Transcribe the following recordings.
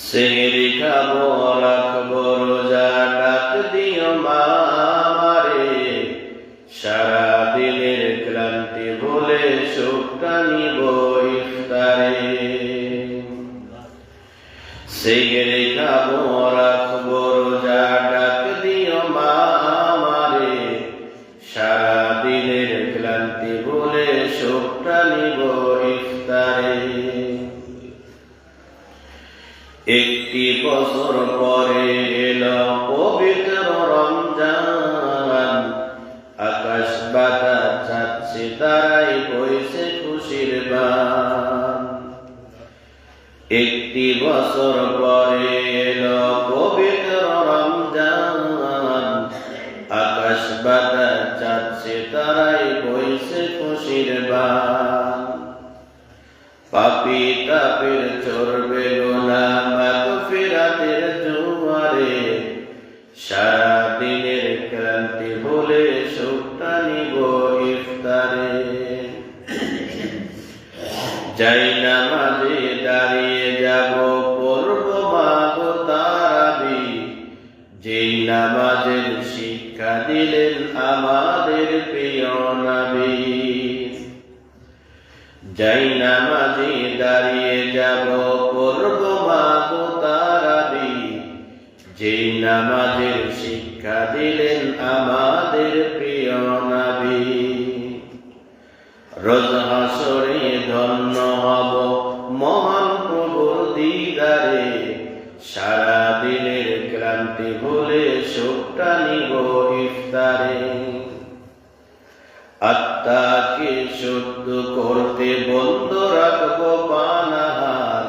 সেহরি খাবো রাখবো রোজা ডাক দিও মা আমারে, সারা দিনের ক্লান্তি ভুলে সুখটা নিব ইফতারে। সেহরি খাবো রাখবো রোজা ডাক দিও মা আমারে, সারা দিনের ক্লান্তি ভুলে সুখটা নিব ইফতারে। একটি বছর পরে এলো পবিত্র রমজান, আকাশ বাতাস চাঁদ সিতারায় বইছে খুশির বান। একটি বছর পরে এলো পবিত্র রমজান, আকাশ বাতাস চাঁদ সিতারায় বইছে খুশির বান। পাপী তাপের চড়বে গুনাহ মাগফিরাতের জোয়ারে, সারা দিনের ক্লান্তি ভুলে সুখটা নিব ইফতারে। যাই নামাজে দাঁড়িয়ে যাব পড়ব মাগো তারাবি, যেই নামাজের শিক্ষা দিলেন আমাদের প্রিয় নবী। যাই নামাজে দাঁড়িয়ে যাব পড়ব মাগো তারাবি, যেই নামাজের শিক্ষা দিলেন আমাদের প্রিয় নবী। রোজ হাসরে ধন্য হব মহান প্রভুর দিদারে, সারা দিনের ক্লান্তি ভুলে সুখটা নিব ইফতারে। আত্মাকে শুদ্ধ করতে বন্ধ রাখবো পানাহার,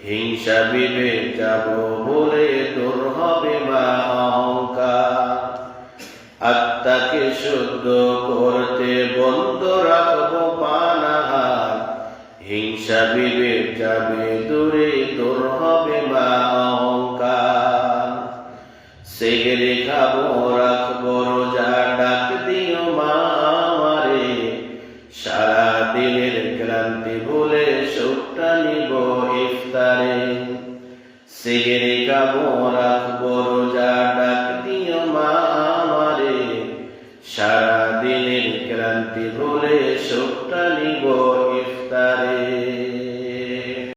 হিংসা বিভেদ যাব বলে দূর হবে মা অহংকার। আত্মাকে শুদ্ধ করতে বন্ধ রাখবো পানাহার, হিংসা বিভেদ যাবে দূরে দূর হবে মা অহংকার। সেহরি খাবো রাখবো রোজা ডাক দিও মা আমারে, সারা দিনের ক্লান্তি ভুলে সুখটা নিব ইফতারে। সেহরি খাবো রাখবো রোজা ডাক দিও মা আমারে, সারা দিনের ক্লান্তি ভুলে সুখ